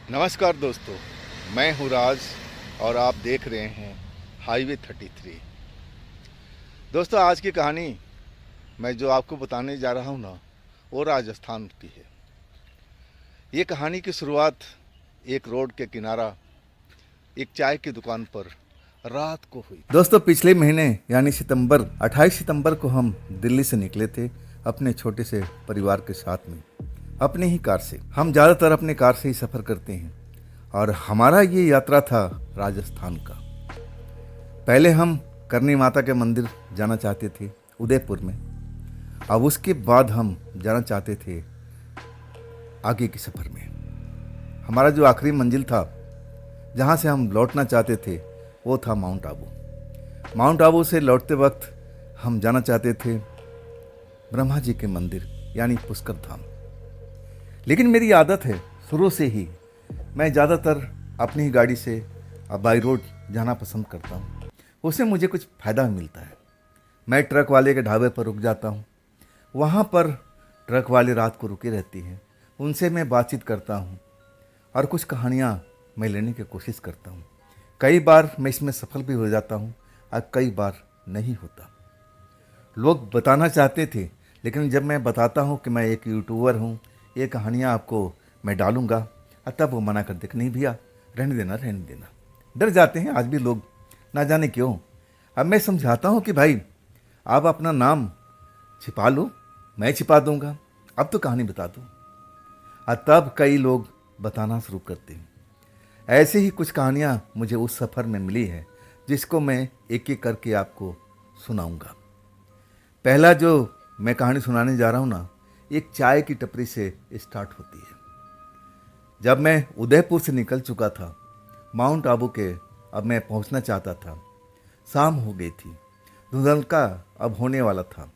नमस्कार दोस्तों, मैं हूँ राज और आप देख रहे हैं हाईवे 33। दोस्तों, आज की कहानी मैं जो आपको बताने जा रहा हूँ ना, वो राजस्थान की है। ये कहानी की शुरुआत एक रोड के किनारा एक चाय की दुकान पर रात को हुई। दोस्तों, पिछले महीने यानी 28 सितंबर को हम दिल्ली से निकले थे अपने छोटे से परिवार के साथ में, अपनी ही कार से। हम ज़्यादातर अपने कार से ही सफ़र करते हैं और हमारा ये यात्रा था राजस्थान का। पहले हम करनी माता के मंदिर जाना चाहते थे उदयपुर में। अब उसके बाद हम जाना चाहते थे आगे के सफ़र में। हमारा जो आखिरी मंजिल था, जहाँ से हम लौटना चाहते थे, वो था माउंट आबू। माउंट आबू से लौटते वक्त हम जाना चाहते थे ब्रह्मा जी के मंदिर यानी पुष्कर धाम। लेकिन मेरी आदत है शुरू से ही, मैं ज़्यादातर अपनी ही गाड़ी से बाई रोड जाना पसंद करता हूँ। उससे मुझे कुछ फ़ायदा मिलता है। मैं ट्रक वाले के ढाबे पर रुक जाता हूँ। वहाँ पर ट्रक वाले रात को रुके रहती हैं, उनसे मैं बातचीत करता हूँ और कुछ कहानियाँ मैं लेने की कोशिश करता हूँ। कई बार मैं इसमें सफल भी हो जाता हूँ और कई बार नहीं होता। लोग बताना चाहते थे, लेकिन जब मैं बताता हूँ कि मैं एक यूट्यूबर हूँ, ये कहानियाँ आपको मैं डालूँगा, तब वो मना कर दे कि नहीं भैया, रहने देना रहने देना। डर जाते हैं आज भी लोग, ना जाने क्यों। अब मैं समझाता हूँ कि भाई, आप अपना नाम छिपा लो, मैं छिपा दूँगा, अब तो कहानी बता दो। और तब कई लोग बताना शुरू करते हैं। ऐसे ही कुछ कहानियाँ मुझे उस सफ़र में मिली है, जिसको मैं एक एक करके आपको सुनाऊँगा। पहला जो मैं कहानी सुनाने जा रहा हूँ ना, एक चाय की टपरी से स्टार्ट होती है। जब मैं उदयपुर से निकल चुका था माउंट आबू के, अब मैं पहुँचना चाहता था। शाम हो गई थी, धुंधलका अब होने वाला था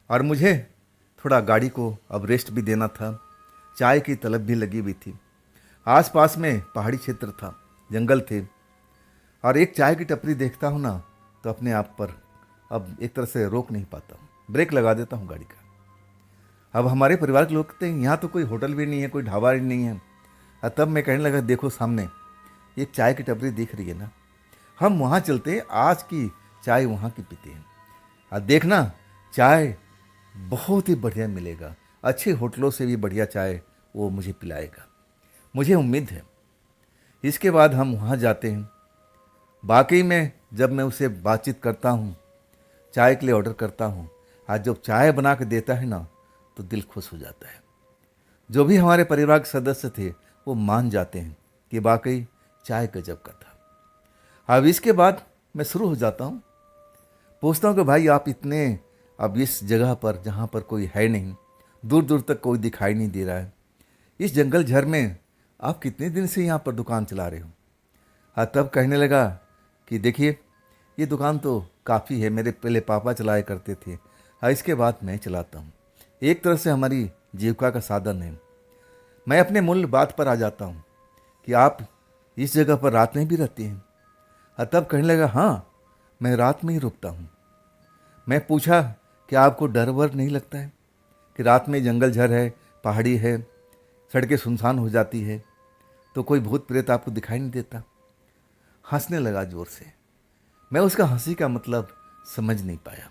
और मुझे थोड़ा गाड़ी को अब रेस्ट भी देना था। चाय की तलब भी लगी हुई थी। आसपास में पहाड़ी क्षेत्र था, जंगल थे, और एक चाय की टपरी देखता हूँ ना, तो अपने आप पर अब एक तरह से रोक नहीं पाता हूँ, ब्रेक लगा देता हूँ गाड़ी का। अब हमारे परिवार के लोग कहते हैं यहाँ तो कोई होटल भी नहीं है, कोई ढाबा भी नहीं है। और तब मैं कहने लगा, देखो सामने एक चाय की टपरी दिख रही है ना, हम वहाँ चलते हैं, आज की चाय वहाँ की पीते हैं। और देखना, चाय बहुत ही बढ़िया मिलेगा, अच्छे होटलों से भी बढ़िया चाय वो मुझे पिलाएगा, मुझे उम्मीद है। इसके बाद हम वहाँ जाते हैं। बाकी में जब मैं उससे बातचीत करता हूँ, चाय के लिए ऑर्डर करता हूँ, आज जब चाय बना के देता है ना, तो दिल खुश हो जाता है। जो भी हमारे परिवार के सदस्य थे वो मान जाते हैं कि वाकई चाय गजब का था। अब इसके बाद मैं शुरू हो जाता हूँ, पूछता हूँ कि भाई आप इतने अब इस जगह पर जहाँ पर कोई है नहीं, दूर दूर तक कोई दिखाई नहीं दे रहा है, इस जंगल झर में आप कितने दिन से यहाँ पर दुकान चला रहे हो? हाँ, तब कहने लगा कि देखिए, ये दुकान तो काफ़ी है, मेरे पहले पापा चलाया करते थे, हाँ इसके बाद मैं चलाता हूँ। एक तरह से हमारी जीविका का साधन है। मैं अपने मूल बात पर आ जाता हूँ कि आप इस जगह पर रात में भी रहते हैं? हाँ, तब कहने लगा हाँ, मैं रात में ही रुकता हूँ। मैं पूछा कि आपको डर वर नहीं लगता है कि रात में जंगल झर है, पहाड़ी है, सड़कें सुनसान हो जाती है, तो कोई भूत प्रेत आपको दिखाई नहीं देता? हंसने लगा ज़ोर से। मैं उसका हंसी का मतलब समझ नहीं पाया।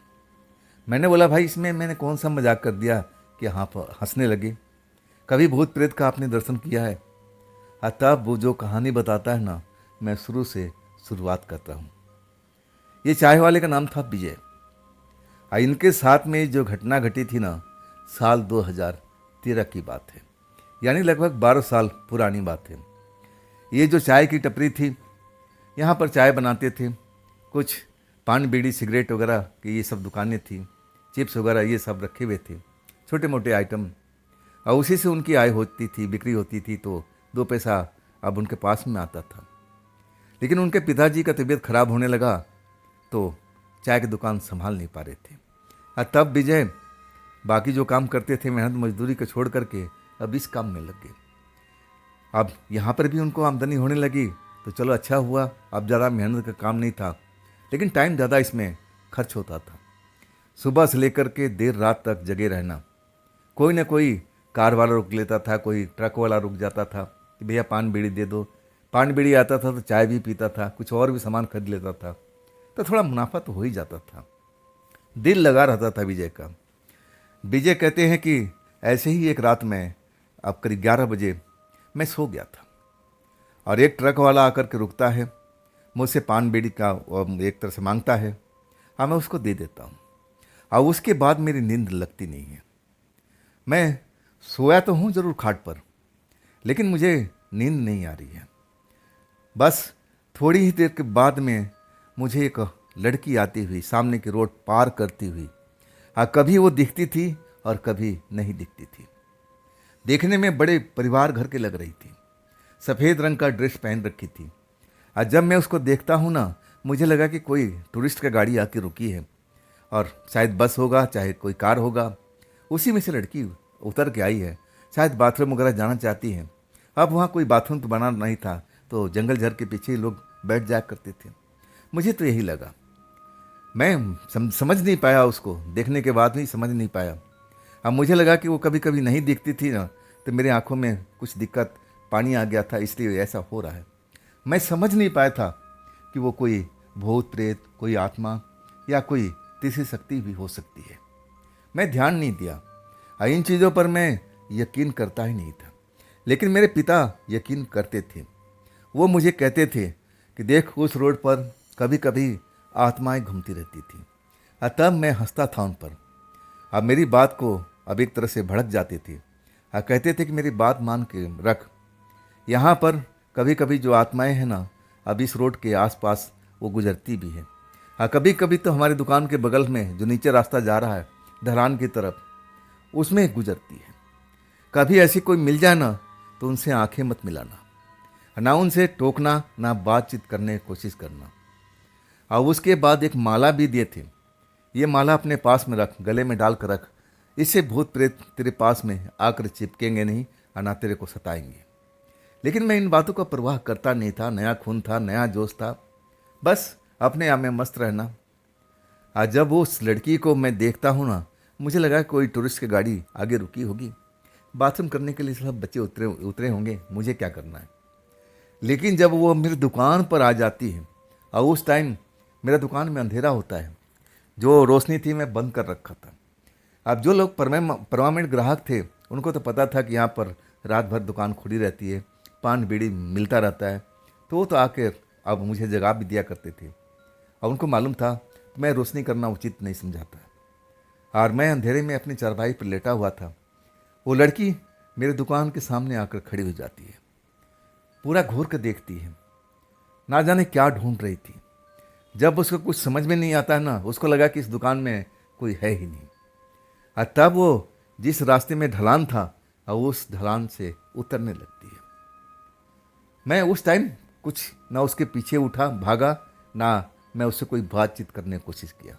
मैंने बोला भाई, इसमें मैंने कौन सा मजाक कर दिया कि हाँ पर हंसने लगे? कभी भूत प्रेत का आपने दर्शन किया है? तब वो जो कहानी बताता है ना, मैं शुरू से शुरुआत करता हूँ। ये चाय वाले का नाम था विजय। इनके साथ में जो घटना घटी थी ना, साल 2013 की बात है, यानी लगभग 12 साल पुरानी बात है। ये जो चाय की टपरी थी, यहाँ पर चाय बनाते थे, कुछ पान बीड़ी सिगरेट वगैरह की ये सब दुकानें थी, चिप्स वगैरह ये सब रखे हुए थे, छोटे मोटे आइटम, और उसी से उनकी आय होती थी, बिक्री होती थी, तो 2 पैसा अब उनके पास में आता था। लेकिन उनके पिताजी का तबीयत खराब होने लगा, तो चाय की दुकान संभाल नहीं पा रहे थे। और तब विजय बाकी जो काम करते थे मेहनत मजदूरी को छोड़ करके अब इस काम में लग गए। अब यहाँ पर भी उनको आमदनी होने लगी, तो चलो अच्छा हुआ, अब ज़्यादा मेहनत का काम नहीं था, लेकिन टाइम ज़्यादा इसमें खर्च होता था। सुबह से लेकर के देर रात तक जगे रहना, कोई ना कोई कार वाला रुक लेता था, कोई ट्रक वाला रुक जाता था, कि भैया पान बीड़ी दे दो। पान बीड़ी आता था तो चाय भी पीता था, कुछ और भी सामान खरीद लेता था, तो थोड़ा मुनाफा तो हो ही जाता था। दिल लगा रहता था विजय का। विजय कहते हैं कि ऐसे ही एक रात में अब करीब 11 बजे मैं सो गया था और एक ट्रक वाला आकर के रुकता है, मुझसे पान बीड़ी का एक तरह से मांगता है। हाँ, मैं उसको दे देता हूँ और उसके बाद मेरी नींद लगती नहीं है। मैं सोया तो हूँ ज़रूर खाट पर, लेकिन मुझे नींद नहीं आ रही है। बस थोड़ी ही देर के बाद में मुझे एक लड़की आती हुई सामने की रोड पार करती हुई, हाँ, कभी वो दिखती थी और कभी नहीं दिखती थी। देखने में बड़े परिवार घर के लग रही थी, सफ़ेद रंग का ड्रेस पहन रखी थी। और जब मैं उसको देखता हूँ ना, मुझे लगा कि कोई टूरिस्ट का गाड़ी आके रुकी है और शायद बस होगा चाहे कोई कार होगा, उसी में से लड़की उतर के आई है। शायद बाथरूम वगैरह जाना चाहती है। अब वहाँ कोई बाथरूम तो बना नहीं था, तो जंगल झर के पीछे ही लोग बैठ जाया करते थे। मुझे तो यही लगा। मैं समझ नहीं पाया, उसको देखने के बाद भी समझ नहीं पाया। अब मुझे लगा कि वो कभी कभी नहीं दिखती थी ना, तो मेरी आंखों में कुछ दिक्कत, पानी आ गया था, इसलिए ऐसा हो रहा है। मैं समझ नहीं पाया था कि वो कोई भूत प्रेत, कोई आत्मा या कोई तीसरी शक्ति भी हो सकती है। मैं ध्यान नहीं दिया। इन चीज़ों पर मैं यकीन करता ही नहीं था, लेकिन मेरे पिता यकीन करते थे। वो मुझे कहते थे कि देख, उस रोड पर कभी कभी आत्माएं घूमती रहती थी। तब मैं हंसता था उन पर। अब मेरी बात को अब एक तरह से भड़क जाते थे। कहते थे कि मेरी बात मान के रख, यहाँ पर कभी कभी जो आत्माएं हैं ना, अब इस रोड के आसपास वो गुजरती भी है। कभी कभी तो हमारी दुकान के बगल में जो नीचे रास्ता जा रहा है ढलान की तरफ, उसमें गुजरती है। कभी ऐसी कोई मिल जाए ना, तो उनसे आंखें मत मिलाना, ना उनसे टोकना, ना बातचीत करने की कोशिश करना। और उसके बाद एक माला भी दिए थे, ये माला अपने पास में रख, गले में डाल कर रख, इससे भूत प्रेत तेरे पास में आकर चिपकेंगे नहीं और ना तेरे को सताएंगे। लेकिन मैं इन बातों का परवाह करता नहीं था। नया खून था, नया जोश था, बस अपने आप में मस्त रहना। आज जब उस लड़की को मैं देखता हूँ ना, मुझे लगा कोई टूरिस्ट की गाड़ी आगे रुकी होगी, बाथरूम करने के लिए सब बच्चे उतरे होंगे, मुझे क्या करना है। लेकिन जब वो मेरी दुकान पर आ जाती है, और उस टाइम मेरा दुकान में अंधेरा होता है, जो रोशनी थी मैं बंद कर रखा था। अब जो लोग परमानेंट ग्राहक थे, उनको तो पता था कि यहाँ पर रात भर दुकान खुली रहती है, पान बीड़ी मिलता रहता है, तो वो तो आकर अब मुझे जगह भी दिया करते थे। और उनको मालूम था मैं रोशनी करना उचित नहीं समझाता, और मैं अंधेरे में अपनी चारपाई पर लेटा हुआ था। वो लड़की मेरे दुकान के सामने आकर खड़ी हो जाती है, पूरा घूर कर देखती है, ना जाने क्या ढूंढ रही थी। जब उसको कुछ समझ में नहीं आता है ना, उसको लगा कि इस दुकान में कोई है ही नहीं। और तब वो जिस रास्ते में ढलान था, और उस ढलान से उतरने लगती है। मैं उस टाइम कुछ ना उसके पीछे उठा भागा, ना मैं उससे कोई बातचीत करने की कोशिश किया।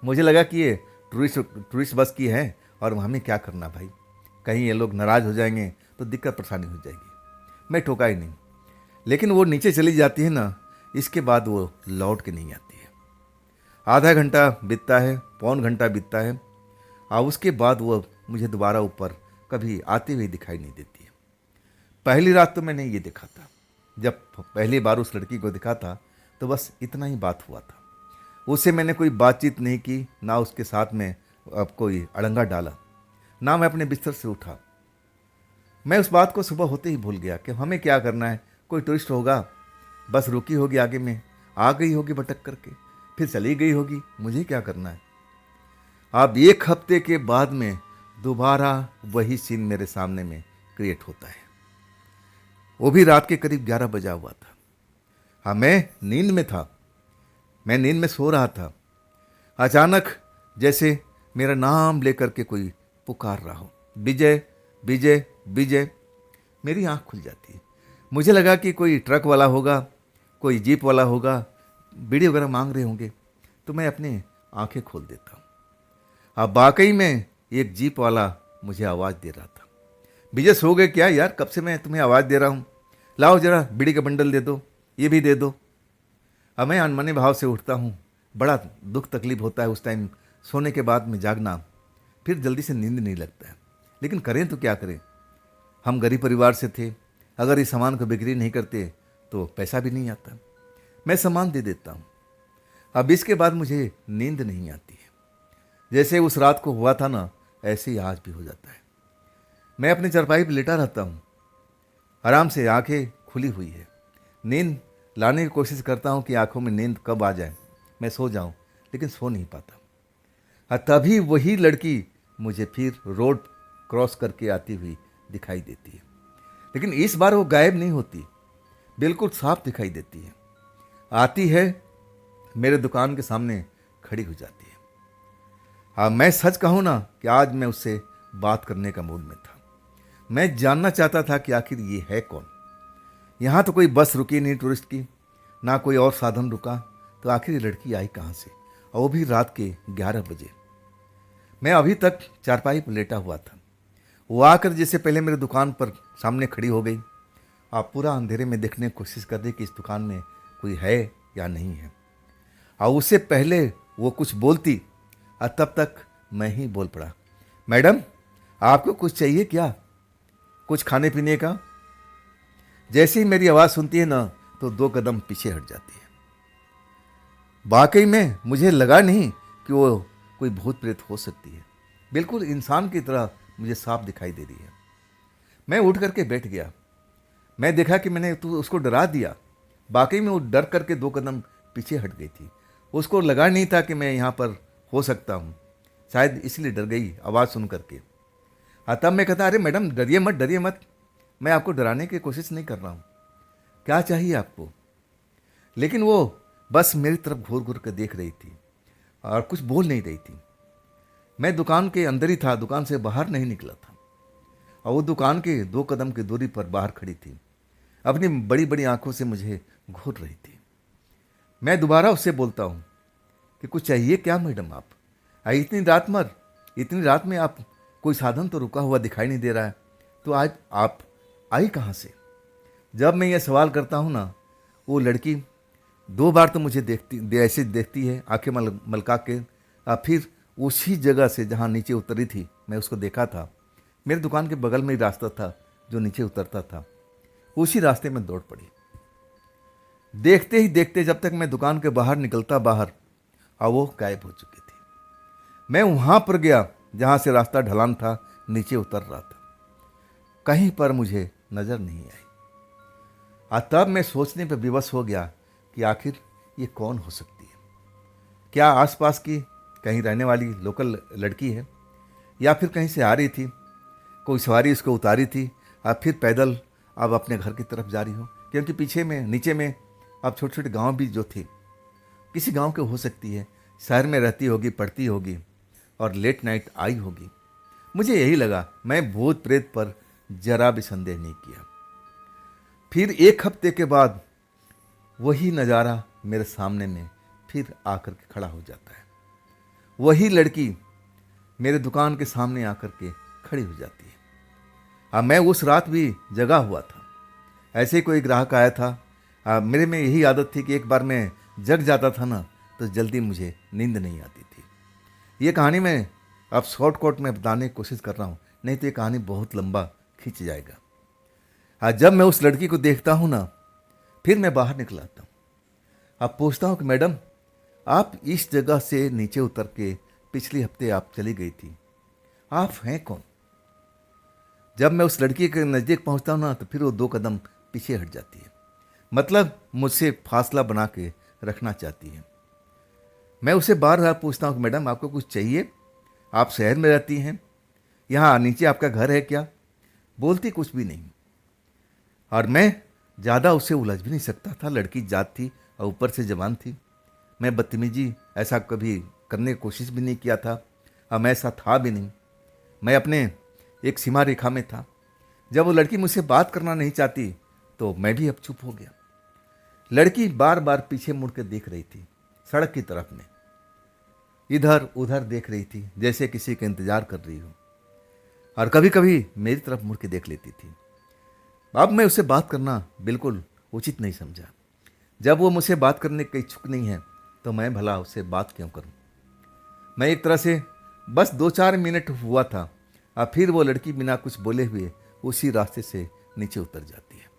मुझे लगा कि ये टूरिस्ट बस की है और हमें क्या करना भाई, कहीं ये लोग नाराज़ हो जाएंगे तो दिक्कत परेशानी हो जाएगी। मैं टोका ही नहीं। लेकिन वो नीचे चली जाती है ना, इसके बाद वो लौट के नहीं आती है। आधा घंटा बीतता है, पौन घंटा बीतता है, और उसके बाद वो मुझे दोबारा ऊपर कभी आते हुए दिखाई नहीं देती है। पहली रात तो मैंने ये देखा था, जब पहली बार उस लड़की को देखा था तो बस इतना ही बात हुआ था। उससे मैंने कोई बातचीत नहीं की, ना उसके साथ में अब कोई अड़ंगा डाला, ना मैं अपने बिस्तर से उठा। मैं उस बात को सुबह होते ही भूल गया कि हमें क्या करना है। कोई टूरिस्ट होगा, बस रुकी होगी आगे में, आ गई होगी भटक करके, फिर चली गई होगी, मुझे क्या करना है। अब एक हफ्ते के बाद में दोबारा वही सीन मेरे सामने में क्रिएट होता है। वो भी रात के करीब 11 बजा हुआ था। हाँ, मैं नींद में था, मैं नींद में सो रहा था। अचानक जैसे मेरा नाम लेकर के कोई पुकार रहा हो, विजय विजय विजय। मेरी आँख खुल जाती है। मुझे लगा कि कोई ट्रक वाला होगा, कोई जीप वाला होगा, बीड़ी वगैरह मांग रहे होंगे, तो मैं अपनी आंखें खोल देता हूँ। अब वाकई में एक जीप वाला मुझे आवाज़ दे रहा था, विजय सो गए क्या यार, कब से मैं तुम्हें आवाज़ दे रहा हूँ, लाओ जरा बीड़ी का बंडल दे दो, ये भी दे दो। अब मैं अनमने भाव से उठता हूँ। बड़ा दुख तकलीफ होता है उस टाइम, सोने के बाद में जागना, फिर जल्दी से नींद नहीं लगता है। लेकिन करें तो क्या करें, हम गरीब परिवार से थे, अगर इस सामान को बिक्री नहीं करते तो पैसा भी नहीं आता। मैं सामान दे देता हूँ। अब इसके बाद मुझे नींद नहीं आती है। जैसे उस रात को हुआ था ना, ऐसे ही आज भी हो जाता है। मैं अपनी चारपाई पर लेटा रहता हूँ, आराम से आंखें खुली हुई है। नींद लाने की कोशिश करता हूँ कि आंखों में नींद कब आ जाए, मैं सो जाऊँ, लेकिन सो नहीं पाता। और तभी वही लड़की मुझे फिर रोड क्रॉस करके आती हुई दिखाई देती है। लेकिन इस बार वो गायब नहीं होती, बिल्कुल साफ दिखाई देती है। आती है, मेरे दुकान के सामने खड़ी हो जाती है। हाँ, मैं सच कहूँ ना कि आज मैं उससे बात करने का मूड में था। मैं जानना चाहता था कि आखिर ये है कौन। यहाँ तो कोई बस रुकी नहीं टूरिस्ट की, ना कोई और साधन रुका, तो आखिर ये लड़की आई कहाँ से, और वो भी रात के 11 बजे। मैं अभी तक चारपाई पर लेटा हुआ था। वो आकर जैसे पहले मेरे दुकान पर सामने खड़ी हो गई। आप पूरा अंधेरे में देखने की कोशिश कर रही कि इस दुकान में कोई है या नहीं है। और उससे पहले वो कुछ बोलती, और तब तक मैं ही बोल पड़ा, मैडम आपको कुछ चाहिए क्या, कुछ खाने पीने का। जैसे ही मेरी आवाज़ सुनती है ना, तो 2 कदम पीछे हट जाती है। वाकई में मुझे लगा नहीं कि वो कोई भूत प्रेत हो सकती है। बिल्कुल इंसान की तरह मुझे साफ दिखाई दे रही है। मैं उठ करके बैठ गया। मैं देखा कि मैंने उसको डरा दिया। वाकई में वो डर करके 2 कदम पीछे हट गई थी। उसको लगा नहीं था कि मैं यहाँ पर हो सकता हूँ, शायद इसलिए डर गई आवाज़ सुन करके। तब मैं कहता, अरे मैडम डरिए मत, डरिए मत, मैं आपको डराने की कोशिश नहीं कर रहा हूँ, क्या चाहिए आपको। लेकिन वो बस मेरी तरफ घूर घूर कर देख रही थी और कुछ बोल नहीं रही थी। मैं दुकान के अंदर ही था, दुकान से बाहर नहीं निकला था, और वो दुकान के 2 कदम की दूरी पर बाहर खड़ी थी, अपनी बड़ी बड़ी आंखों से मुझे घूर रही थी। मैं दोबारा उससे बोलता हूँ कि कुछ चाहिए क्या मैडम आप, इतनी रात में आप, कोई साधन तो रुका हुआ दिखाई नहीं दे रहा है, तो आज आप आई कहाँ से। जब मैं ये सवाल करता हूँ ना, वो लड़की 2 बार तो मुझे ऐसे देखती है, आंखें मलका के, और फिर उसी जगह से जहाँ नीचे उतरी थी, मैं उसको देखा था। मेरे दुकान के बगल में ही रास्ता था जो नीचे उतरता था, उसी रास्ते में दौड़ पड़ी। देखते ही देखते जब तक मैं दुकान के बाहर निकलता बाहर, और वो गायब हो चुकी थी। मैं वहाँ पर गया जहाँ से रास्ता ढलान था, नीचे उतर रहा था, कहीं पर मुझे नज़र नहीं आई। और तब मैं सोचने पर विवश हो गया कि आखिर ये कौन हो सकती है। क्या आसपास की कहीं रहने वाली लोकल लड़की है, या फिर कहीं से आ रही थी, कोई सवारी उसको उतारी थी, और फिर पैदल अब अपने घर की तरफ जा रही हो। क्योंकि पीछे में नीचे में अब छोटे छोटे गांव भी जो थे, किसी गांव के हो सकती है, शहर में रहती होगी, पढ़ती होगी, और लेट नाइट आई होगी। मुझे यही लगा। मैं भूत प्रेत पर जरा भी संदेह नहीं किया। फिर 1 हफ्ते के बाद वही नज़ारा मेरे सामने में फिर आकर के खड़ा हो जाता है। वही लड़की मेरे दुकान के सामने आकर के खड़ी हो जाती है। मैं उस रात भी जगा हुआ था। ऐसे ही कोई ग्राहक आया था। मेरे में यही आदत थी कि एक बार मैं जग जाता था ना, तो जल्दी मुझे नींद नहीं आती थी। ये कहानी मैं अब शॉर्टकट में बताने की कोशिश कर रहा हूँ, नहीं तो ये कहानी बहुत लंबा खींच जाएगा। जब मैं उस लड़की को देखता हूँ ना, फिर मैं बाहर निकल आता हूँ। अब पूछता हूँ कि मैडम आप इस जगह से नीचे उतर के पिछले हफ्ते आप चली गई थी, आप हैं कौन। जब मैं उस लड़की के नज़दीक पहुँचता हूँ ना, तो फिर वो 2 कदम पीछे हट जाती है, मतलब मुझसे फासला बना के रखना चाहती है। मैं उसे बार बार पूछता हूँ कि मैडम आपको कुछ चाहिए, आप शहर में रहती हैं, यहाँ नीचे आपका घर है क्या। बोलती कुछ भी नहीं, और मैं ज़्यादा उससे उलझ भी नहीं सकता था। लड़की जात थी और ऊपर से जवान थी। मैं बदतमीजी ऐसा कभी करने की कोशिश भी नहीं किया था, और मैं ऐसा था भी नहीं। मैं अपने एक सीमा रेखा में था। जब वो लड़की मुझसे बात करना नहीं चाहती, तो मैं भी अब चुप हो गया। लड़की बार बार पीछे मुड़ के देख रही थी, सड़क की तरफ में इधर उधर देख रही थी, जैसे किसी का इंतजार कर रही हो, और कभी कभी मेरी तरफ मुड़ के देख लेती थी। अब मैं उससे बात करना बिल्कुल उचित नहीं समझा। जब वो मुझसे बात करने की इच्छुक नहीं है, तो मैं भला उससे बात क्यों करूं। मैं एक तरह से बस 2-4 मिनट हुआ था, और फिर वो लड़की बिना कुछ बोले हुए उसी रास्ते से नीचे उतर जाती है।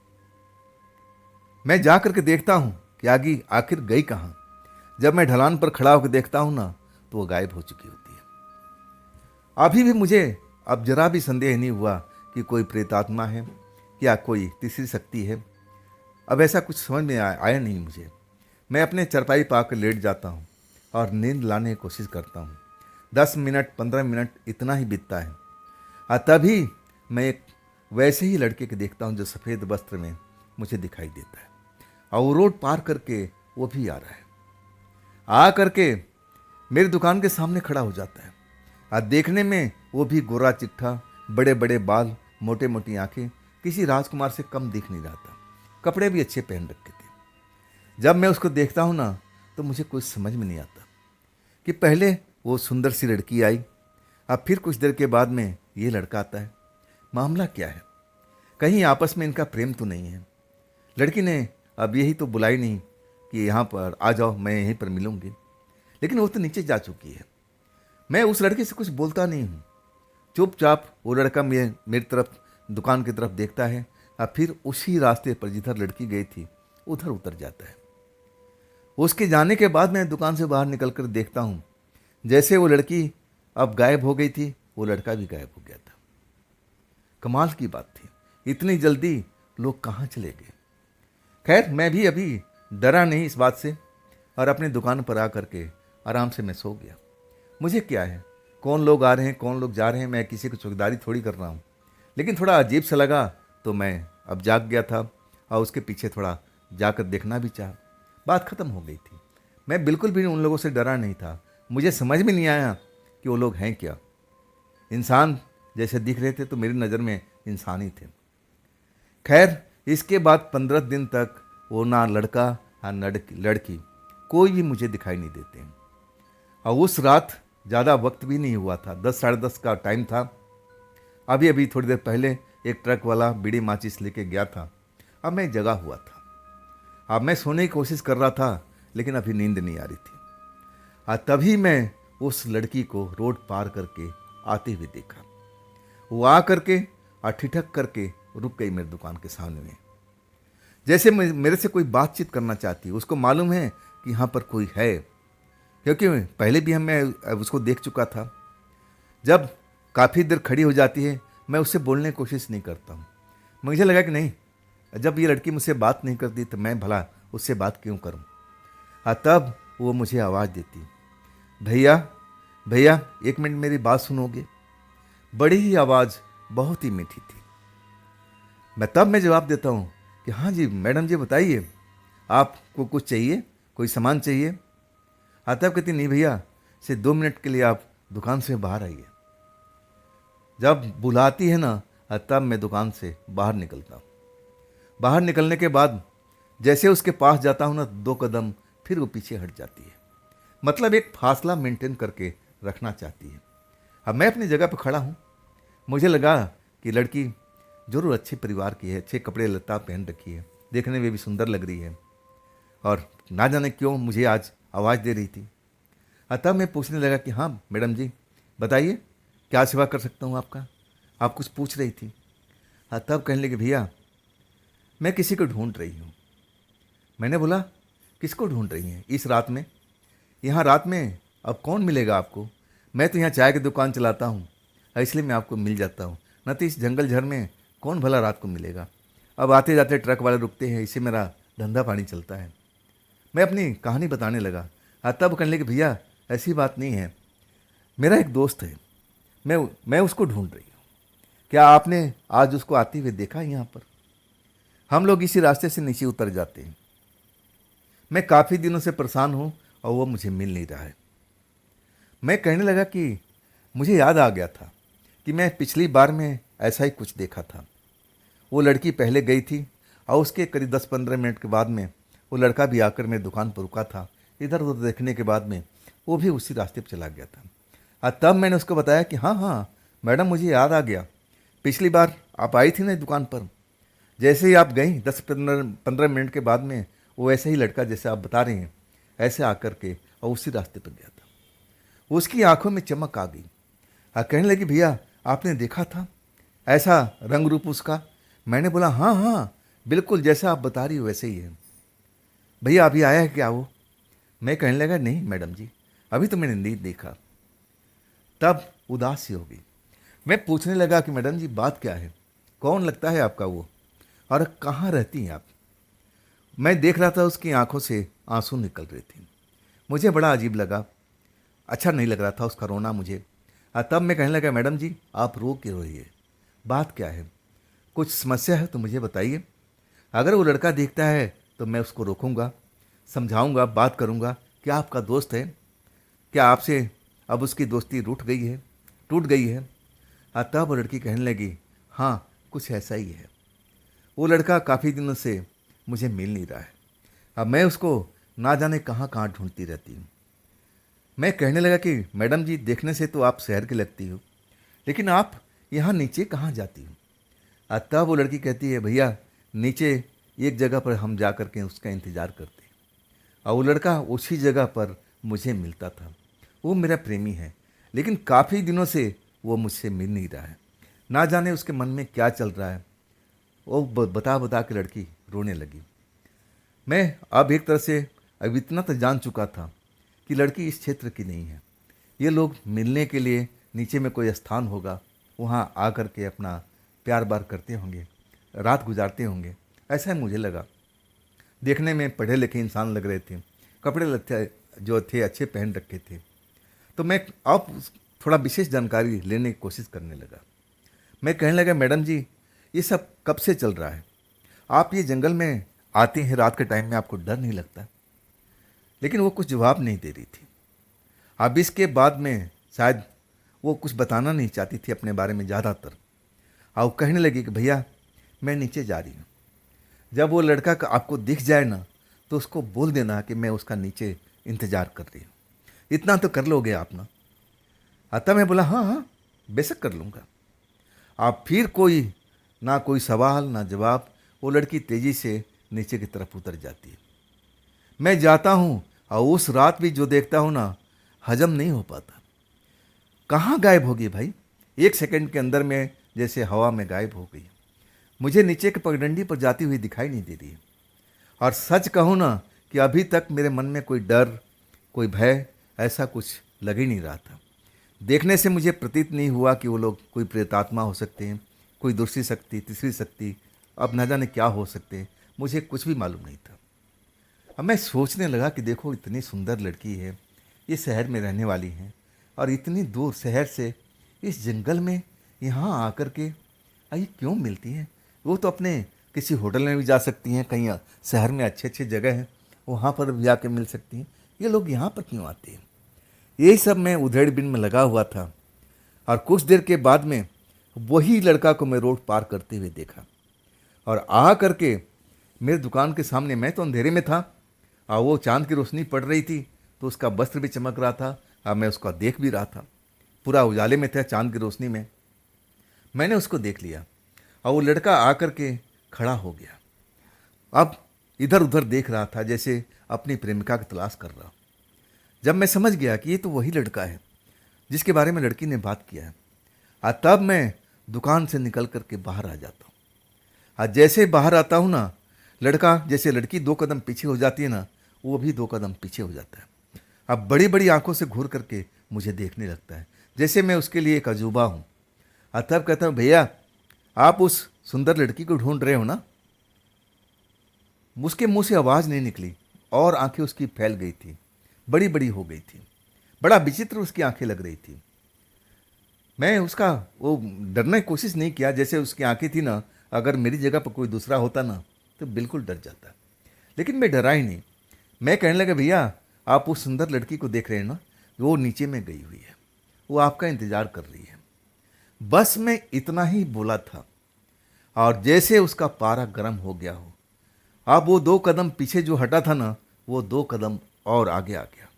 मैं जा करके देखता हूँ कि आगे आखिर गई कहाँ। जब मैं ढलान पर खड़ा होकर देखता हूँ ना, तो वो गायब हो चुकी होती है। अभी भी मुझे अब जरा भी संदेह नहीं हुआ कि कोई प्रेतात्मा है या कोई तीसरी शक्ति है। अब ऐसा कुछ समझ में आया नहीं मुझे। मैं अपने चरपाई पाकर लेट जाता हूँ और नींद लाने की कोशिश करता हूँ। 10 मिनट 15 मिनट इतना ही बीतता है और तभी मैं एक वैसे ही लड़के को देखता हूँ जो सफ़ेद वस्त्र में मुझे दिखाई देता है और वो रोड पार करके वो भी आ रहा है। आ करके मेरी दुकान के सामने खड़ा हो जाता है और देखने में वो भी गोरा चिट्ठा, बड़े बड़े बाल, मोटे मोटी आंखें, किसी राजकुमार से कम दिख नहीं रहा था। कपड़े भी अच्छे पहन रखे थे। जब मैं उसको देखता हूँ ना, तो मुझे कुछ समझ में नहीं आता कि पहले वो सुंदर सी लड़की आई, अब फिर कुछ देर के बाद में ये लड़का आता है। मामला क्या है? कहीं आपस में इनका प्रेम तो नहीं है? लड़की ने अब यही तो बुलाई नहीं कि यहाँ पर आ जाओ, मैं यहीं पर मिलूंगी, लेकिन वो तो नीचे जा चुकी है। मैं उस लड़के से कुछ बोलता नहीं हूँ। चुपचाप वो लड़का मेरी तरफ, दुकान की तरफ देखता है और फिर उसी रास्ते पर जिधर लड़की गई थी उधर उतर जाता है। उसके जाने के बाद मैं दुकान से बाहर निकल कर देखता हूँ, जैसे वो लड़की अब गायब हो गई थी, वो लड़का भी गायब हो गया था। कमाल की बात थी, इतनी जल्दी लोग कहाँ चले गए। खैर, मैं भी अभी डरा नहीं इस बात से और अपनी दुकान पर आ करके आराम से मैं सो गया। मुझे क्या है, कौन लोग आ रहे हैं, कौन लोग जा रहे हैं, मैं किसी को चौकीदारी थोड़ी कर रहा हूँ। लेकिन थोड़ा अजीब सा लगा तो मैं अब जाग गया था और उसके पीछे थोड़ा जाकर देखना भी चाहा। बात ख़त्म हो गई थी। मैं बिल्कुल भी उन लोगों से डरा नहीं था। मुझे समझ में नहीं आया कि वो लोग हैं क्या। इंसान जैसे दिख रहे थे तो मेरी नज़र में इंसान ही थे। खैर, इसके बाद 15 दिन तक वो ना लड़का ना लड़की कोई भी मुझे दिखाई नहीं देते। और उस रात ज़्यादा वक्त भी नहीं हुआ था, 10 साढ़े 10 का टाइम था। अभी अभी थोड़ी देर पहले एक ट्रक वाला बीड़ी माचिस लेके गया था। अब मैं जगा हुआ था। अब मैं सोने की कोशिश कर रहा था, लेकिन अभी नींद नहीं आ रही थी। और तभी मैं उस लड़की को रोड पार करके आते हुए देखा। वो आ करके और ठिठक करके रुक गई मेरी दुकान के सामने में, जैसे मेरे से कोई बातचीत करना चाहती है। उसको मालूम है कि यहाँ पर कोई है, क्योंकि पहले भी मैं उसको देख चुका था। जब काफ़ी देर खड़ी हो जाती है, मैं उससे बोलने की कोशिश नहीं करता हूँ। मुझे लगा कि नहीं, जब ये लड़की मुझसे बात नहीं करती तो मैं भला उससे बात क्यों करूँ। हाँ, तब वो मुझे आवाज़ देती, भैया भैया 1 मिनट मेरी बात सुनोगे। बड़ी ही आवाज़ बहुत ही मीठी थी। मैं जवाब देता हूँ कि हाँ जी मैडम जी, बताइए, आपको कुछ चाहिए, कोई सामान चाहिए? हाँ, तब कहती, नहीं भैया, सिर्फ 2 मिनट के लिए आप दुकान से बाहर आइए। जब बुलाती है ना, तब मैं दुकान से बाहर निकलता हूँ। बाहर निकलने के बाद जैसे उसके पास जाता हूँ ना, 2 कदम फिर वो पीछे हट जाती है। मतलब एक फासला मेंटेन करके रखना चाहती है। अब मैं अपनी जगह पर खड़ा हूँ। मुझे लगा कि लड़की जरूर अच्छे परिवार की है, अच्छे कपड़े लत्ता पहन रखी है, देखने में भी सुंदर लग रही है, और ना जाने क्यों मुझे आज आवाज़ दे रही थी। तब मैं पूछने लगा कि हाँ मैडम जी, बताइए क्या सेवा कर सकता हूँ आपका। आप कुछ पूछ रही थी। तब कहने लगे, भैया मैं किसी को ढूंढ रही हूँ। मैंने बोला, किसको ढूंढ रही हैं इस रात में? यहाँ रात में अब कौन मिलेगा आपको? मैं तो यहाँ चाय की दुकान चलाता हूँ, इसलिए मैं आपको मिल जाता हूँ, न तो इस जंगल झर में कौन भला रात को मिलेगा। अब आते जाते ट्रक वाले रुकते हैं, इससे मेरा धंधा पानी चलता है। मैं अपनी कहानी बताने लगा। तब कहने लगे, भैया ऐसी बात नहीं है, मेरा एक दोस्त है, मैं उसको ढूंढ रही हूँ। क्या आपने आज उसको आते हुए देखा यहाँ पर? हम लोग इसी रास्ते से नीचे उतर जाते हैं। मैं काफ़ी दिनों से परेशान हूँ और वो मुझे मिल नहीं रहा है। मैं कहने लगा कि मुझे याद आ गया था कि मैं पिछली बार में ऐसा ही कुछ देखा था। वो लड़की पहले गई थी और उसके करीब 10-15 मिनट के बाद में वो लड़का भी आकर मेरी दुकान पर रुका था। इधर उधर देखने के बाद में वो भी उसी रास्ते पर चला गया था। और तब मैंने उसको बताया कि हाँ हाँ मैडम, मुझे याद आ गया, पिछली बार आप आई थी ना दुकान पर, जैसे ही आप गई 10-15 मिनट के बाद में वो ऐसे ही लड़का जैसे आप बता रहे हैं ऐसे आकर के और उसी रास्ते पर गया था। उसकी आंखों में चमक आ गई। कहने लगी, भैया आपने देखा था ऐसा रंग रूप उसका? मैंने बोला हाँ हाँ बिल्कुल, जैसा आप बता रही हो वैसे ही है। भैया अभी आया है क्या वो? मैं कहने लगा नहीं मैडम जी, अभी तो मैंने नहीं देखा। तब उदास सी हो गई। मैं पूछने लगा कि मैडम जी बात क्या है, कौन लगता है आपका वो, और कहाँ रहती हैं आप? मैं देख रहा था उसकी आंखों से आंसू निकल रहे थे। मुझे बड़ा अजीब लगा, अच्छा नहीं लग रहा था उसका रोना मुझे। तब मैं कहने लगा मैडम जी आप रो क्यों रही है, बात क्या है, कुछ समस्या है तो मुझे बताइए। अगर वो लड़का देखता है तो मैं उसको रोकूंगा, समझाऊंगा, बात करूंगा। क्या आपका दोस्त है? क्या आपसे अब उसकी दोस्ती रूठ गई है, टूट गई है? तब वो लड़की कहने लगी हाँ कुछ ऐसा ही है। वो लड़का काफ़ी दिनों से मुझे मिल नहीं रहा है। अब मैं उसको ना जाने कहाँ कहाँ ढूंढती रहती हूँ। मैं कहने लगा कि मैडम जी देखने से तो आप शहर की लगती हो, लेकिन आप यहाँ नीचे कहाँ जाती हो? तब वो लड़की कहती है भैया नीचे एक जगह पर हम जा कर के उसका इंतज़ार करते हैं, और वो लड़का उसी जगह पर मुझे मिलता था। वो मेरा प्रेमी है, लेकिन काफ़ी दिनों से वो मुझसे मिल नहीं रहा है। ना जाने उसके मन में क्या चल रहा है। वो बता बता के लड़की रोने लगी। मैं अब एक तरह से अब इतना तो जान चुका था कि लड़की इस क्षेत्र की नहीं है। ये लोग मिलने के लिए नीचे में कोई स्थान होगा, वहाँ आ कर के अपना प्यार बार करते होंगे, रात गुजारते होंगे, ऐसा ही मुझे लगा। देखने में पढ़े लिखे इंसान लग रहे थे, कपड़े लत्ते जो थे अच्छे पहन रखे थे। तो मैं अब थोड़ा विशेष जानकारी लेने की कोशिश करने लगा। मैं कहने लगा मैडम जी ये सब कब से चल रहा है? आप ये जंगल में आते हैं रात के टाइम में, आपको डर नहीं लगता? लेकिन वो कुछ जवाब नहीं दे रही थी। अब इसके बाद में शायद वो कुछ बताना नहीं चाहती थी अपने बारे में ज़्यादातर। और कहने लगी कि भैया मैं नीचे जा रही हूँ, जब वो लड़का आपको दिख जाए ना तो उसको बोल देना कि मैं उसका नीचे इंतज़ार कर रही हूँ। इतना तो कर लोगे आप ना? अतः मैं बोला हाँ हाँ बेशक कर लूँगा। आप फिर कोई सवाल ना जवाब। वो लड़की तेज़ी से नीचे की तरफ उतर जाती है। मैं जाता हूँ और उस रात भी जो देखता हूँ ना, हजम नहीं हो पाता। कहाँ गायब हो गई भाई? 1 सेकंड के अंदर में जैसे हवा में गायब हो गई। मुझे नीचे के पगडंडी पर जाती हुई दिखाई नहीं दे रही है। और सच कहूँ ना कि अभी तक मेरे मन में कोई डर, कोई भय ऐसा कुछ लग ही नहीं रहा था। देखने से मुझे प्रतीत नहीं हुआ कि वो लोग कोई प्रेतात्मा हो सकते हैं, कोई दूसरी शक्ति, तीसरी शक्ति, अब न जाने क्या हो सकते हैं। मुझे कुछ भी मालूम नहीं था। अब मैं सोचने लगा कि देखो इतनी सुंदर लड़की है, ये शहर में रहने वाली हैं, और इतनी दूर शहर से इस जंगल में यहाँ आकर के ये क्यों मिलती हैं? वो तो अपने किसी होटल में भी जा सकती हैं, कहीं शहर में अच्छे अच्छे जगह हैं वहाँ पर भी जाके मिल सकती हैं। ये लोग यहाँ पर क्यों आते हैं? यही सब मैं उधेड़बिन में लगा हुआ था। और कुछ देर के बाद में वही लड़का को मैं रोड पार करते हुए देखा, और आ करके मेरे दुकान के सामने, मैं तो अंधेरे में था और वो चांद की रोशनी पड़ रही थी तो उसका वस्त्र भी चमक रहा था और मैं उसका देख भी रहा था। पूरा उजाले में था, चांद की रोशनी में मैंने उसको देख लिया और वो लड़का आकर के खड़ा हो गया। अब इधर उधर देख रहा था जैसे अपनी प्रेमिका की तलाश कर रहा। जब मैं समझ गया कि ये तो वही लड़का है जिसके बारे में लड़की ने बात किया है, तब मैं दुकान से निकल करके बाहर आ जाता हूँ। और जैसे बाहर आता हूँ ना, लड़का जैसे लड़की 2 कदम पीछे हो जाती है ना, वो भी 2 कदम पीछे हो जाता है। अब बड़ी बड़ी आंखों से घूर करके मुझे देखने लगता है जैसे मैं उसके लिए एक अजूबा हूँ। और तब कहता हूँ भैया आप उस सुंदर लड़की को ढूंढ रहे हो ना? उसके मुंह से आवाज़ नहीं निकली और आंखें उसकी फैल गई थी, बड़ी बड़ी हो गई थी, बड़ा विचित्र उसकी आंखें लग रही थी। मैं उसका वो डरने की कोशिश नहीं किया, जैसे उसकी आंखें थी ना, अगर मेरी जगह पर कोई दूसरा होता ना तो बिल्कुल डर जाता, लेकिन मैं डरा ही नहीं। मैं कहने लगा भैया आप उस सुंदर लड़की को देख रहे हैं ना, वो नीचे में गई हुई है, वो आपका इंतज़ार कर रही है। बस मैं इतना ही बोला था और जैसे उसका पारा गर्म हो गया हो, अब वो 2 कदम पीछे जो हटा था ना, वो 2 कदम और आगे आ गया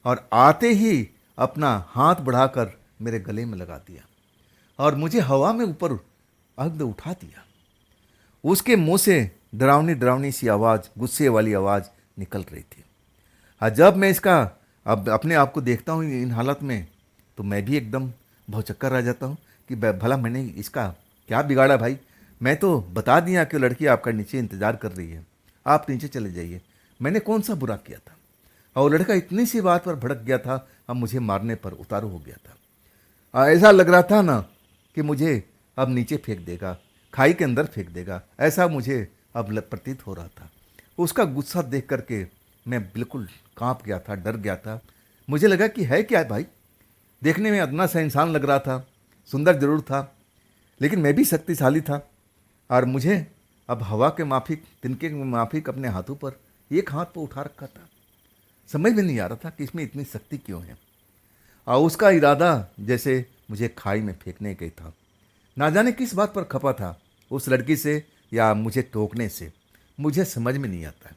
और आते ही अपना हाथ बढ़ाकर मेरे गले में लगा दिया और मुझे हवा में ऊपर अग्द उठा दिया। उसके मुंह से डरावनी डरावनी सी आवाज़, गुस्से वाली आवाज़ निकल रही थी। जब मैं इसका अब अपने आप को देखता हूँ इन हालत में, तो मैं भी एकदम भौचक्कर रह जाता हूँ कि भला मैंने इसका क्या बिगाड़ा भाई? मैं तो बता दिया कि लड़की आपका नीचे इंतज़ार कर रही है, आप नीचे चले जाइए। मैंने कौन सा बुरा किया था? और लड़का इतनी सी बात पर भड़क गया था, अब मुझे मारने पर उतारू हो गया था। ऐसा लग रहा था ना कि मुझे अब नीचे फेंक देगा, खाई के अंदर फेंक देगा, ऐसा मुझे अब प्रतीत हो रहा था। उसका गुस्सा देख करके मैं बिल्कुल कांप गया था, डर गया था। मुझे लगा कि है क्या भाई, देखने में अदना सा इंसान लग रहा था, सुंदर जरूर था, लेकिन मैं भी शक्तिशाली था। और मुझे अब हवा के माफिक, तिनके के माफिक अपने हाथों पर एक हाथ पर उठा रखा था। समझ में नहीं आ रहा था कि इसमें इतनी शक्ति क्यों है। और उसका इरादा जैसे मुझे खाई में फेंकने का ही था। ना जाने किस बात पर खपा था, उस लड़की से या मुझे टोकने से, मुझे समझ में नहीं आता।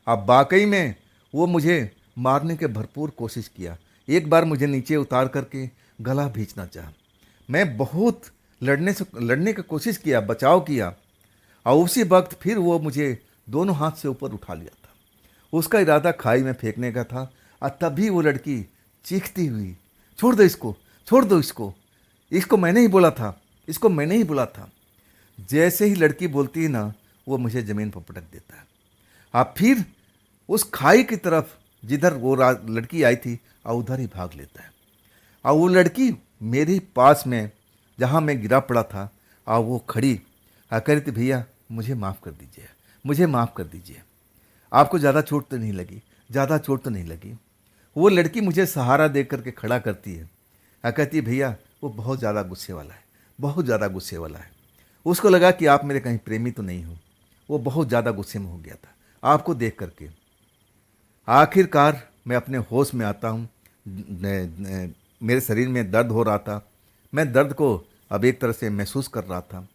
अब वाकई में वो मुझे मारने के भरपूर कोशिश किया। एक बार मुझे नीचे उतार करके गला भींचना चाहा। मैं बहुत लड़ने की कोशिश किया, बचाव किया, और उसी वक्त फिर वो मुझे दोनों हाथ से ऊपर उठा लिया था। उसका इरादा खाई में फेंकने का था। और तभी वो लड़की चीखती हुई, छोड़ दो इसको, छोड़ दो इसको, इसको मैंने ही बोला था, इसको मैंने ही बोला था। जैसे ही लड़की बोलती है ना, वो मुझे ज़मीन पर पटक देता है। आप फिर उस खाई की तरफ जिधर वो लड़की आई थी, और उधर ही भाग लेता है। और वो लड़की मेरे पास में, जहाँ मैं गिरा पड़ा था, और वो खड़ी कह रही थी, भैया मुझे माफ़ कर दीजिए, मुझे माफ़ कर दीजिए, आपको ज़्यादा चोट तो नहीं लगी, ज़्यादा चोट तो नहीं लगी। वो लड़की मुझे सहारा दे करके खड़ा करती है, कहती है, भैया वो बहुत ज़्यादा गुस्से वाला है, बहुत ज़्यादा गुस्से वाला है। उसको लगा कि आप मेरे कहीं प्रेमी तो नहीं हो। वो बहुत ज़्यादा गुस्से में हो गया था आपको देख करके। आखिरकार मैं अपने होश में आता हूँ। मेरे शरीर में दर्द हो रहा था। मैं दर्द को अब एक तरह से महसूस कर रहा था।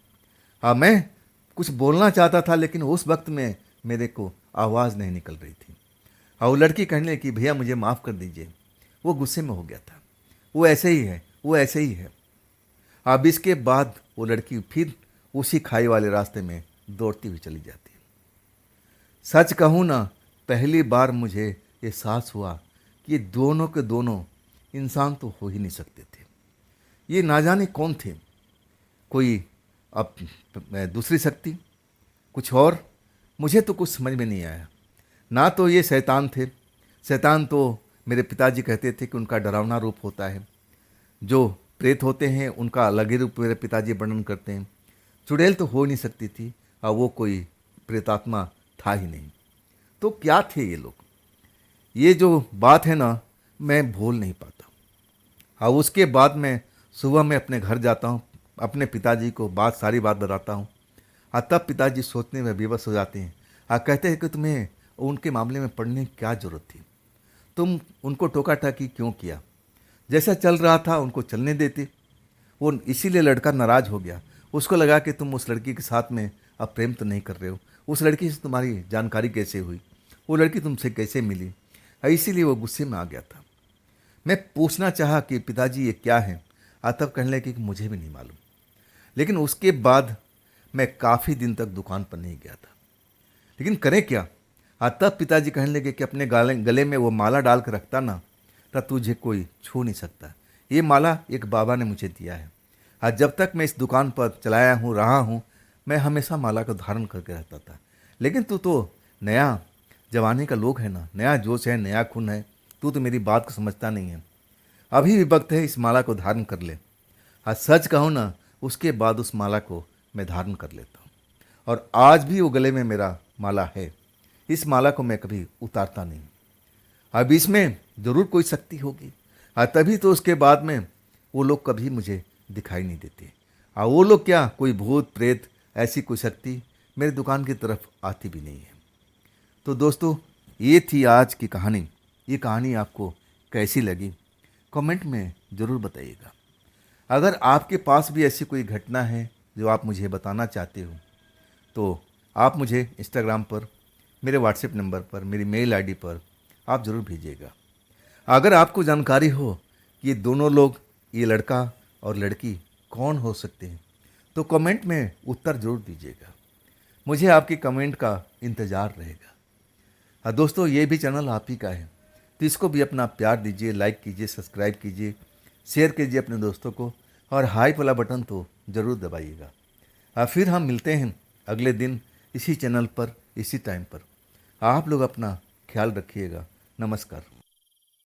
हाँ, मैं कुछ बोलना चाहता था, लेकिन उस वक्त में मेरे को आवाज़ नहीं निकल रही थी। और वो लड़की कहने लगी, भैया मुझे माफ़ कर दीजिए। वो गुस्से में हो गया था। वो ऐसे ही है, वो ऐसे ही है। अब इसके बाद वो लड़की फिर उसी खाई वाले रास्ते में दौड़ती हुई चली जाती है। सच कहूँ ना, पहली बार मुझे एहसास हुआ कि ये दोनों के दोनों इंसान तो हो ही नहीं सकते थे। ये ना जाने कौन थे, कोई अब दूसरी शक्ति, कुछ और। मुझे तो कुछ समझ में नहीं आया। ना तो ये शैतान थे। शैतान तो मेरे पिताजी कहते थे कि उनका डरावना रूप होता है। जो प्रेत होते हैं उनका अलग ही रूप मेरे पिताजी वर्णन करते हैं। चुड़ैल तो हो नहीं सकती थी, और वो कोई प्रेतात्मा था ही नहीं। तो क्या थे ये लोग? ये जो बात है ना, मैं भूल नहीं पाता। और उसके बाद मैं सुबह में अपने घर जाता हूँ, अपने पिताजी को सारी बात बताता हूँ। और तब पिताजी सोचने में विवश हो जाते हैं और कहते हैं कि तुम्हें उनके मामले में पढ़ने की क्या ज़रूरत थी, तुम उनको टोका टाकी क्यों किया? जैसा चल रहा था उनको चलने देते। वो इसीलिए लड़का नाराज़ हो गया। उसको लगा कि तुम उस लड़की के साथ में अब प्रेम तो नहीं कर रहे हो। उस लड़की से तुम्हारी जानकारी कैसे हुई? वो लड़की तुमसे कैसे मिली? इसीलिए वो गुस्से में आ गया था। मैं पूछना चाहा कि पिताजी ये क्या है? तब कहने लगे कि मुझे भी नहीं मालूम। लेकिन उसके बाद मैं काफ़ी दिन तक दुकान पर नहीं गया था। लेकिन करें क्या? तब पिताजी कहने लगे कि अपने गले में वो माला डाल कर रखता ना, तब तुझे कोई छू नहीं सकता। ये माला एक बाबा ने मुझे दिया है। जब तक मैं इस दुकान पर चलाया हूँ, रहा हूँ, मैं हमेशा माला को धारण करके रहता था। लेकिन तू तो नया जवानी का लोग है ना, नया जोश है, नया खून है, तू तो मेरी बात को समझता नहीं है। अभी भी वक्त है, इस माला को धारण कर ले। सच कहूँ ना, उसके बाद उस माला को मैं धारण कर लेता हूँ। और आज भी वो गले में मेरा माला है। इस माला को मैं कभी उतारता नहीं। अब इसमें ज़रूर कोई शक्ति होगी। तभी तो उसके बाद में वो लोग कभी मुझे दिखाई नहीं देते। वो लोग क्या, कोई भूत प्रेत ऐसी कोई शक्ति मेरी दुकान की तरफ आती भी नहीं है। तो दोस्तों, ये थी आज की कहानी। ये कहानी आपको कैसी लगी कमेंट में ज़रूर बताइएगा। अगर आपके पास भी ऐसी कोई घटना है जो आप मुझे बताना चाहते हो, तो आप मुझे इंस्टाग्राम पर, मेरे व्हाट्सएप नंबर पर, मेरी मेल आईडी पर आप ज़रूर भेजिएगा। अगर आपको जानकारी हो कि ये दोनों लोग, ये लड़का और लड़की कौन हो सकते हैं, तो कमेंट में उत्तर ज़रूर दीजिएगा। मुझे आपकी कमेंट का इंतज़ार रहेगा। दोस्तों, ये भी चैनल आप ही का है, तो इसको भी अपना प्यार दीजिए, लाइक कीजिए, सब्सक्राइब कीजिए, शेयर कीजिए अपने दोस्तों को, और हाई वाला बटन तो ज़रूर दबाइएगा। फिर हम मिलते हैं अगले दिन इसी चैनल पर, इसी टाइम पर। आप लोग अपना ख्याल रखिएगा। नमस्कार।